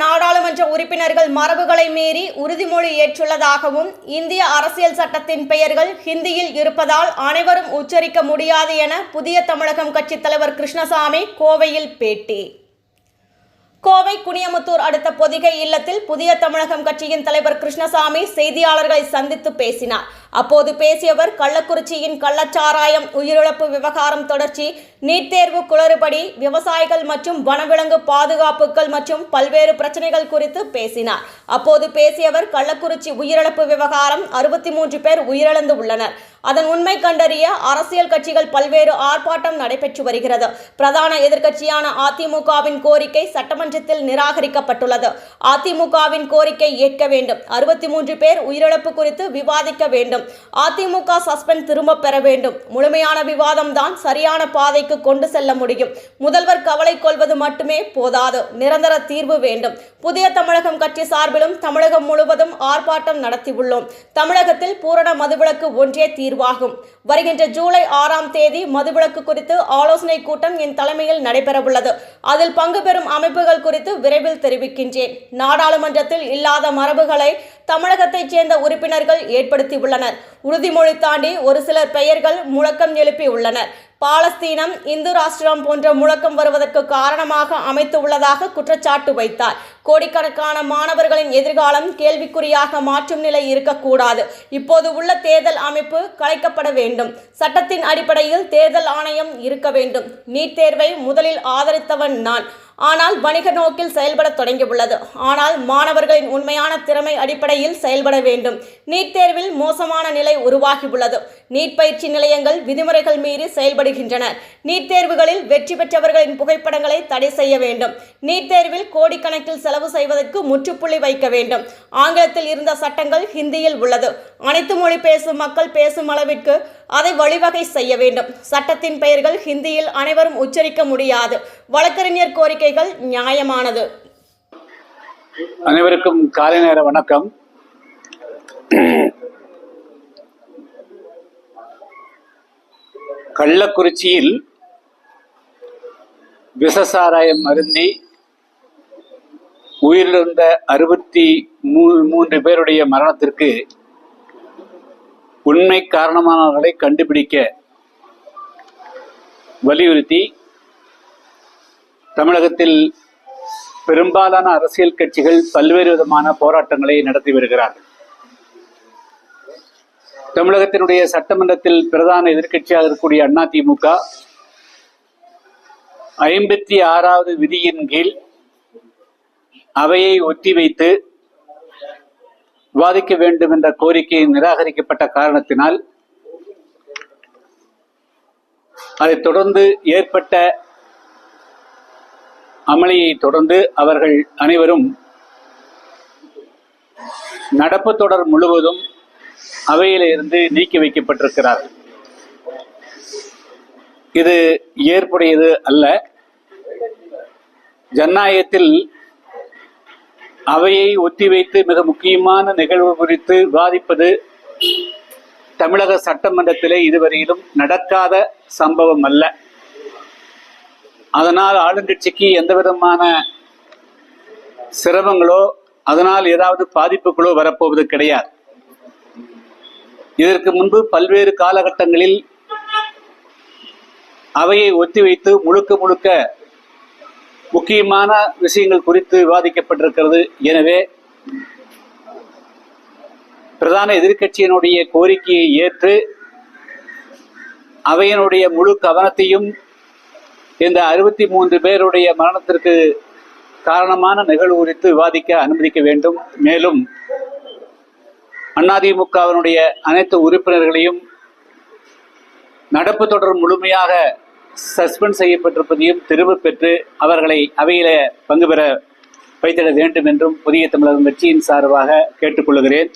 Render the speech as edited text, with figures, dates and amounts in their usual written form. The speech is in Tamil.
நாடாளுமன்ற உறுப்பினர்கள் மரபுகளை மீறி உறுதிமொழி ஏற்றுள்ளதாகவும் இந்திய அரசியல் சட்டத்தின் பெயர்கள் ஹிந்தியில் இருப்பதால் அனைவரும் உச்சரிக்க முடியாது என புதிய தமிழகம் கட்சித் தலைவர் கிருஷ்ணசாமி கோவையில் பேட்டி. கோவை குனியமுத்தூர் அடுத்த பொதிகை இல்லத்தில் புதிய தமிழகம் கட்சியின் தலைவர் கிருஷ்ணசாமி செய்தியாளர்களை சந்தித்து பேசினார். அப்போது பேசியவர் கள்ளக்குறிச்சியின் கள்ளச்சாராயம் உயிரிழப்பு விவகாரம் தொடர்ச்சி, நீட் தேர்வு குளறுபடி, விவசாயிகள் மற்றும் வனவிலங்கு பாதுகாப்புகள் மற்றும் பல்வேறு பிரச்சனைகள் குறித்து பேசினார். அப்போது பேசியவர் கள்ளக்குறிச்சி உயிரிழப்பு விவகாரம் 63 பேர் உயிரிழந்து உள்ளனர். அதன் உண்மை கண்டறிய அரசியல் கட்சிகள் பல்வேறு ஆர்ப்பாட்டம் நடைபெற்று வருகிறது. பிரதான எதிர்க்கட்சியான அதிமுகவின் கோரிக்கை சட்டமன்றத்தில் நிராகரிக்கப்பட்டுள்ளது. அதிமுகவின் கோரிக்கை ஏற்க வேண்டும். 63 பேர் உயிரிழப்பு குறித்து விவாதிக்க வேண்டும். அதிமுக சஸ்பெண்ட் திரும்ப பெற வேண்டும். முழுமையான விவாதம் தான் சரியான பாதைக்கு கொண்டு செல்ல முடியும். முதல்வர் கவலை கொள்வது மட்டுமே போதாது, நிரந்தர தீர்வு வேண்டும். புதிய தமிழகம் கட்சி சார்பிலும் தமிழகம் முழுவதும் ஆர்ப்பாட்டம் நடத்தியுள்ளோம். தமிழகத்தில் பூரண மதுவிலக்கு ஒன்றே தீர்வாகும். வருகின்ற ஜூலை 6ஆம் தேதி மதுவிலக்கு குறித்து ஆலோசனை கூட்டம் என் தலைமையில் நடைபெறவுள்ளது. அதில் பங்கு பெறும் அமைப்புகள் குறித்து விரைவில் தெரிவிக்கின்றேன். நாடாளுமன்றத்தில் இல்லாத மரபுகளை தமிழகத்தைச் சேர்ந்த உறுப்பினர்கள் ஏற்படுத்தியுள்ளனர். உறுதிமொழி தாண்டி ஒரு சிலர் பெயர்கள் முழக்கம் எழுப்பி உள்ளனர். பாலஸ்தீனம், இந்து ராஷ்டிரம் போன்ற முழக்கம் வருவதற்கு காரணமாக அமைத்து உள்ளதாக குற்றச்சாட்டு வைத்தார். கோடிக்கணக்கான மாணவர்களின் எதிர்காலம் கேள்விக்குறியாக மாற்றும் நிலை இருக்கக்கூடாது. இப்போது உள்ள தேர்தல் அமைப்பு கலைக்கப்பட வேண்டும். சட்டத்தின் அடிப்படையில் தேர்தல் ஆணையம் இருக்க வேண்டும். நீட் தேர்வை முதலில் ஆதரித்தவன் நான். ஆனால் வணிக நோக்கில் செயல்பட தொடங்கியுள்ளது. ஆனால் மாணவர்களின் உண்மையான திறமை அடிப்படையில் செயல்பட வேண்டும். நீட் தேர்வில் மோசமான நிலை உருவாகியுள்ளது. நீட் பயிற்சி நிலையங்கள் விதிமுறைகள் மீறி செயல்படுகின்றன. நீட் தேர்வுகளில் வெற்றி பெற்றவர்களின் புகைப்படங்களை தடை செய்ய வேண்டும். நீட் தேர்வில் கோடிக்கணக்கில் செலவு செய்வதற்கு முற்றுப்புள்ளி வைக்க வேண்டும். ஆங்கிலத்தில் இருந்த சட்டங்கள் ஹிந்தியில் உள்ளது. அனைத்து மொழி பேசும் மக்கள் பேசும் அளவிற்கு அதை வழிவகை செய்ய வேண்டும். சட்டத்தின் பெயர்கள் ஹிந்தியில் அனைவரும் உச்சரிக்க முடியாது. வழக்கறிஞர் கோரிக்கைகள் நியாயமானது. அனைவருக்கும் காலை நேர வணக்கம். கள்ளக்குறிச்சியில் விஷசாராயம் அருந்தி உயிரிழந்த 63 பேருடைய மரணத்திற்கு உண்மை காரணமானவர்களை கண்டுபிடிக்க வலியுறுத்தி தமிழகத்தில் பெரும்பாலான அரசியல் கட்சிகள் பல்வேறு விதமான போராட்டங்களை நடத்தி வருகிறார்கள். தமிழகத்தினுடைய சட்டமன்றத்தில் பிரதான எதிர்க்கட்சியாக இருக்கக்கூடிய அதிமுக 56வது விதியின் கீழ் அவையை ஒத்திவைத்து விவாதிக்க வேண்டும் என்ற கோரிக்கை நிராகரிக்கப்பட்ட காரணத்தினால் அதைத் தொடர்ந்து ஏற்பட்ட அமளியை தொடர்ந்து அவர்கள் அனைவரும் நடப்பு தொடர் முழுவதும் அவையிலிருந்து நீக்கி வைக்கப்பட்டிருக்கிறார்கள். இது ஏற்புடையது அல்ல. ஜனநாயகத்தில் அவையை ஒத்திவைத்து மிக முக்கியமான நிகழ்வு குறித்து விவாதிப்பது தமிழக சட்டமன்றத்திலே இதுவரையிலும் நடக்காத சம்பவம் அல்ல. அதனால் ஆளுங்கட்சிக்கு எந்த விதமான சிரமங்களோ அதனால் ஏதாவது பாதிப்புகளோ வரப்போவது கிடையாது. இதற்கு முன்பு பல்வேறு காலகட்டங்களில் அவையை ஒத்திவைத்து முழுக்க முக்கியமான விஷயங்கள் குறித்து விவாதிக்கப்பட்டிருக்கிறது. எனவே பிரதான எதிர்க்கட்சியினுடைய கோரிக்கையை ஏற்று அவையினுடைய முழு கவனத்தையும் இந்த 63 பேருடைய மரணத்திற்கு காரணமான நிகழ்வு குறித்து விவாதிக்க அனுமதிக்க வேண்டும். மேலும் அதிமுகவினுடைய அனைத்து உறுப்பினர்களையும் நடப்பு தொடர் முழுமையாக சஸ்பெண்ட் செய்யப்பட்டிருப்பதையும் திரும்ப பெற்று அவர்களை அவையில பங்கு பெற வைத்திட வேண்டும் என்றும் புதிய தமிழகம் கட்சியின் சார்பாக கேட்டுக்கொள்கிறேன்.